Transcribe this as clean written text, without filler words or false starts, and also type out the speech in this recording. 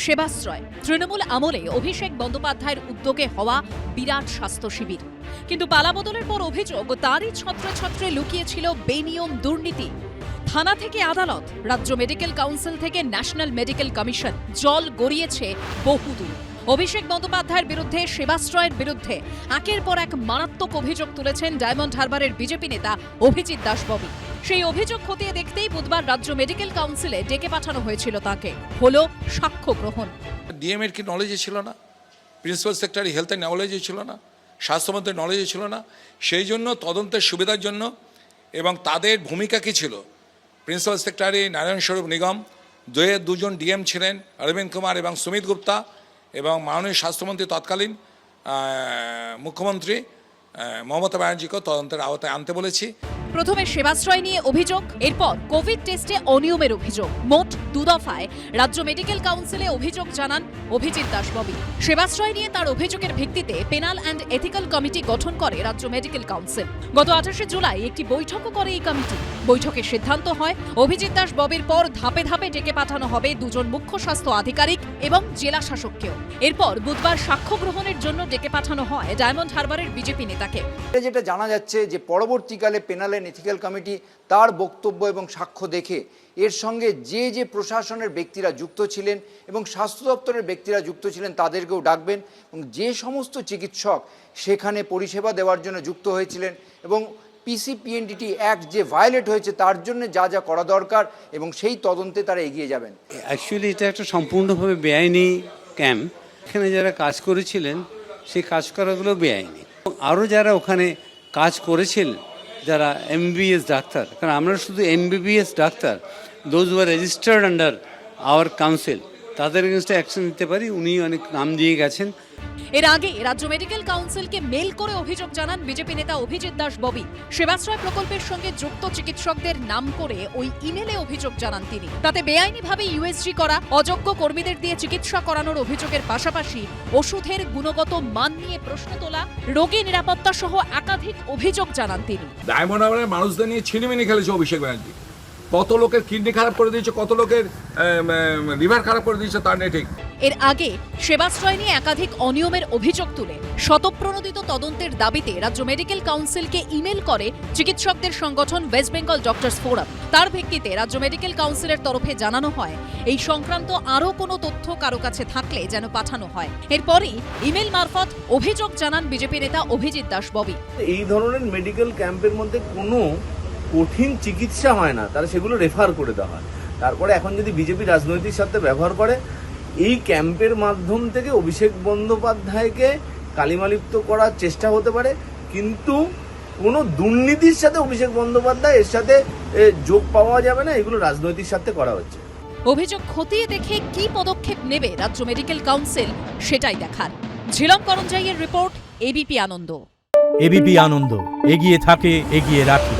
সেবাশ্রয় তৃণমূল আমলে অভিষেক বন্দ্যোপাধ্যায়ের উদ্যোগে হওয়া বিরাট স্বাস্থ্য শিবির, কিন্তু পালাবদলের পর অভিযোগ তারই ছত্রে ছত্রে লুকিয়েছিল বেনিয়ম দুর্নীতি। থানা থেকে আদালত, রাজ্য মেডিকেল কাউন্সিল থেকে ন্যাশনাল মেডিকেল কমিশন, জল গড়িয়েছে বহুদূর। অভিষেক বন্দ্যোপাধ্যায়ের বিরুদ্ধে, সেবাশ্রয়ের বিরুদ্ধে একের পর এক মারাত্মক অভিযোগ তুলেছেন ডায়মন্ড হারবারের বিজেপি নেতা অভিজিৎ দাস ববি। সেই অভিযোগ খতিয়ে দেখতেই বুধবার রাজ্য মেডিকেল কাউন্সিলে ডেকে পাঠানো হয়েছিল তাকে। হলো সাক্ষ্য গ্রহণ। ডিএম এর কি নলেজে ছিল না, প্রিন্সিপাল সেক্রেটারি হেলথের নলেজে ছিল না, স্বাস্থ্যমন্ত্রীর নলেজে ছিল না, সেই জন্য তদন্তের সুবিধার জন্য এবং তাদের ভূমিকা কী ছিল, প্রিন্সিপাল সেক্রেটারি নারায়ণ স্বরূপ নিগম, দুজন ডিএম ছিলেন অরবিন্দ কুমার এবং সুমিত গুপ্তা, এবং মাননীয় স্বাস্থ্যমন্ত্রী তৎকালীন মুখ্যমন্ত্রী মমতা ব্যানার্জিকেও তদন্তের আওতায় আনতে বলেছি। প্রথমে সেবাশ্রয় নিয়ে অভিযোগ, এরপর কোভিড টেস্টে অনিয়মের অভিযোগ। মোট 2 দফায় রাজ্য মেডিকেল কাউন্সিলে অভিযোগ জানান অভিজিৎ দাস ববি। সেবাশ্রয় নিয়ে তার অভিযোগের ভিত্তিতে পেনাল অ্যান্ড এথিক্যাল কমিটি গঠন করে রাজ্য মেডিকেল কাউন্সিল। গত 28শে জুলাই একটি বৈঠকও করে এই কমিটি। বৈঠকে সিদ্ধান্ত হয় অভিজিৎ দাস ববির পর ধাপে ধাপে ডেকে পাঠানো হবে 2 জন মুখ্য স্বাস্থ্য আধিকারিক এবং জেলা শাসককেও। এরপর বুধবার সাক্ষ্য গ্রহণের জন্য ডেকে পাঠানো হয় ডায়মন্ড হারবারের বিজেপি নেতাকে। যেটা জানা যাচ্ছে যে পরবর্তীকালে পেনাল অ্যান্ড এথিক্যাল কমিটি তার বক্তব্য এবং সাক্ষ্য দেখে এর সঙ্গে যে প্রশাসনের ব্যক্তিরা যুক্ত ছিলেন এবং স্বাস্থ্য দপ্তরের ব্যক্তিরা যুক্ত ছিলেন তাদেরকেও ডাকবেন, এবং যে সমস্ত চিকিৎসক সেখানে পরিষেবা দেওয়ার জন্য যুক্ত হয়েছিলেন এবং পিসিপিএনডিটি অ্যাক্ট যে ভায়োলেট হয়েছে তার জন্য যা যা করা দরকার এবং সেই তদন্তে তারা এগিয়ে যাবেন। অ্যাকচুয়ালি এটা একটা সম্পূর্ণভাবে বেআইনি ক্যাম্প। এখানে যারা কাজ করেছিলেন সেই কাজ করাগুলো বেআইনি। আরও যারা ওখানে কাজ করেছিলেন, যারা এমবিবিএস ডাক্তার, কারণ আমরা শুধু MBBS doctor, those who are registered under our council, তাদের এগেনস্টে অ্যাকশন নিতে পারি। উনি অনেক নাম দিয়ে গেছেন। এর আগে রাজ্য মেডিকেল কাউন্সিলকে মেল করে অভিযোগ জানান বিজেপি নেতা অভিজিৎ দাস ববি। সেবাশ্রয় প্রকল্পের সঙ্গে যুক্ত চিকিৎসকদের নাম করে ওই ইমেলে অভিযোগ জানান তিনি। তাতে বেআইনিভাবে ইউএসজি করা, অযোগ্য কর্মীদের দিয়ে চিকিৎসা করানোর অভিযোগের পাশাপাশি ওষুধের গুণগত মান নিয়ে প্রশ্ন তোলা, রোগী নিরাপত্তা সহ একাধিক অভিযোগ জানান তিনি। ডায়মন্ড হারবারের মানুষদের নিয়ে ছিনিমিনি খেলেছে অভিষেক ব্যানার্জি। কত লোকের কিডনি খারাপ করে দিয়েছে, কত লোকের লিভার খারাপ করে দিয়েছে তার নেই ঠিক। এর আগে সেবাশ্রয় নিয়ে একাধিক অনিয়মের অভিযোগ তুলে স্বতঃপ্রণোদিত তদন্তের দাবিতে রাজ্য মেডিকেল কাউন্সিলকে ইমেল করে চিকিৎসকদের সংগঠন ওয়েস্ট বেঙ্গল ডক্টরস ফোরাম। তার ভিত্তিতে রাজ্য মেডিকেল কাউন্সিলের তরফে জানানো হয় এই সংক্রান্ত আরও কোনো তথ্য কারো কাছে থাকলে যেন পাঠানো হয়। এরপরই ইমেল মারফত অভিযোগ জানান বিজেপি নেতা অভিজিৎ দাস ববি। এই ধরনের মেডিকেল ক্যাম্পের মধ্যে কোনো কঠিন চিকিৎসা হয় না, তারা সেগুলো রেফার করে দেওয়া হয়। তারপরে এখন যদি বিজেপি রাজনৈতিক স্বার্থে ব্যবহার করে, এই ক্যাম্পের মাধ্যম থেকে অভিষেক বন্দ্যোপাধ্যায়কে কালিমালিপ্ত করার চেষ্টা হতে পারে, কিন্তু কোনো দুর্নীতির সাথে অভিষেক বন্দ্যোপাধ্যায় এর সাথে যোগ পাওয়া যাবে না। এগুলো রাজনৈতিক স্বার্থে করা হচ্ছে। অভিযোগ খতিয়ে দেখে কি পদক্ষেপ নেবে রাজ্য মেডিকেল কাউন্সিল সেটাই দেখার। ঝিলম করঞ্জাইয়ের রিপোর্ট, এবিপি আনন্দ। এবিপি আনন্দ, এগিয়ে থাকে, এগিয়ে রাখে।